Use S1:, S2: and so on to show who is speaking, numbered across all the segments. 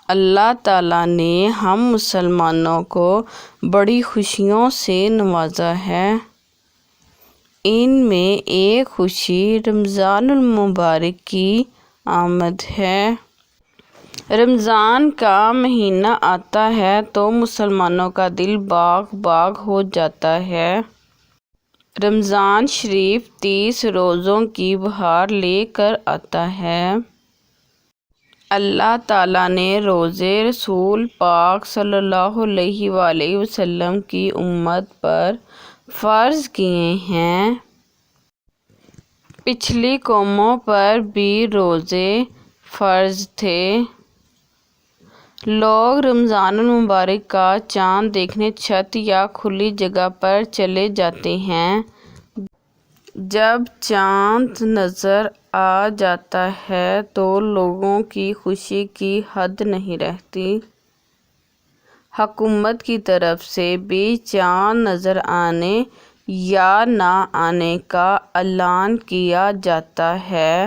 S1: اللہ تعالیٰ نے ہم مسلمانوں کو بڑی خوشیوں سے نوازا ہے۔ ان میں ایک خوشی رمضان المبارک کی آمد ہے۔ رمضان کا مہینہ آتا ہے تو مسلمانوں کا دل باغ باغ ہو جاتا ہے۔ رمضان شریف 30 روزوں کی بہار لے کر آتا ہے۔ اللہ تعالیٰ نے روزے رسول پاک صلی اللہ علیہ وآلہ وسلم کی امت پر فرض کیے ہیں۔ پچھلی قوموں پر بھی روزے فرض تھے۔ لوگ رمضان المبارک کا چاند دیکھنے چھت یا کھلی جگہ پر چلے جاتے ہیں۔ جب چاند نظر آ جاتا ہے تو لوگوں کی خوشی کی حد نہیں رہتی۔ حکومت کی طرف سے بھی چاند نظر آنے یا نہ آنے کا اعلان کیا جاتا ہے۔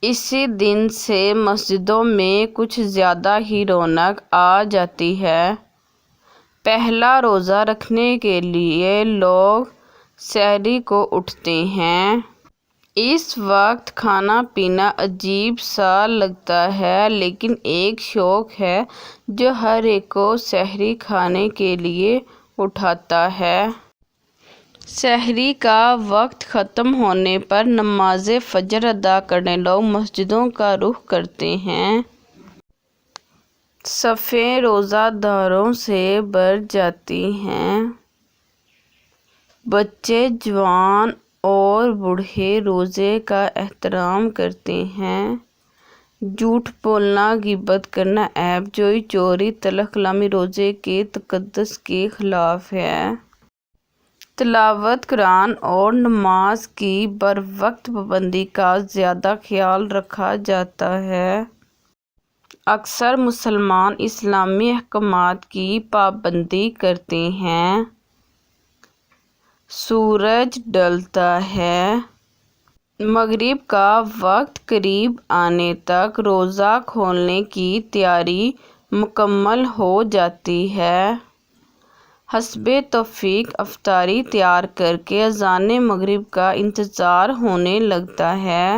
S1: اسی دن سے مسجدوں میں کچھ زیادہ ہی رونق آ جاتی ہے۔ پہلا روزہ رکھنے کے لیے لوگ سحری کو اٹھتے ہیں۔ اس وقت کھانا پینا عجیب سا لگتا ہے، لیکن ایک شوق ہے جو ہر ایک کو سحری کھانے کے لیے اٹھاتا ہے۔ سحری کا وقت ختم ہونے پر نماز فجر ادا کرنے لوگ مسجدوں کا رخ کرتے ہیں۔ صفیں روزہ داروں سے بھر جاتی ہیں۔ بچے، جوان اور بوڑھے روزے کا احترام کرتے ہیں۔ جھوٹ بولنا، غیبت کرنا، عیب جوئی، چوری، تلخ کلامی روزے کے تقدس کے خلاف ہے۔ تلاوت قرآن اور نماز کی بروقت پابندی کا زیادہ خیال رکھا جاتا ہے۔ اکثر مسلمان اسلامی احکامات کی پابندی کرتے ہیں۔ سورج ڈھلتا ہے۔ مغرب کا وقت قریب آنے تک روزہ کھولنے کی تیاری مکمل ہو جاتی ہے۔ حسب توفیق افطاری تیار کر کے اذان مغرب کا انتظار ہونے لگتا ہے۔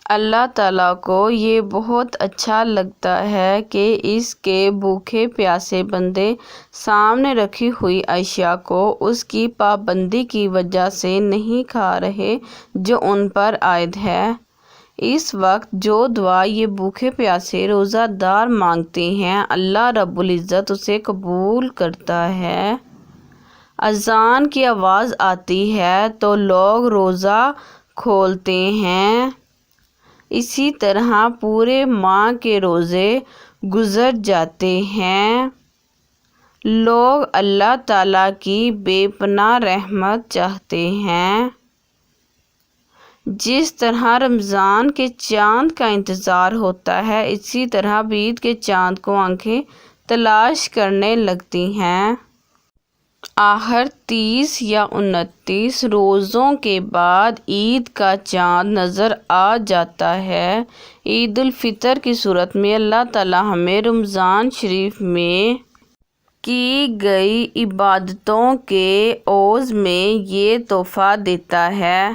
S1: اللہ تعالیٰ کو یہ بہت اچھا لگتا ہے کہ اس کے بھوکے پیاسے بندے سامنے رکھی ہوئی اشیاء کو اس کی پابندی کی وجہ سے نہیں کھا رہے جو ان پر عائد ہے۔ اس وقت جو دعا یہ بھوکے پیاسے روزہ دار مانگتے ہیں، اللہ رب العزت اسے قبول کرتا ہے۔ اذان کی آواز آتی ہے تو لوگ روزہ کھولتے ہیں۔ اسی طرح پورے ماہ کے روزے گزر جاتے ہیں۔ لوگ اللہ تعالیٰ کی بے پناہ رحمت چاہتے ہیں۔ جس طرح رمضان کے چاند کا انتظار ہوتا ہے، اسی طرح عید کے چاند کو آنکھیں تلاش کرنے لگتی ہیں۔ آخر 30 یا 29 روزوں کے بعد عید کا چاند نظر آ جاتا ہے۔ عید الفطر کی صورت میں اللہ تعالیٰ ہمیں رمضان شریف میں کی گئی عبادتوں کے عوض میں یہ تحفہ دیتا ہے۔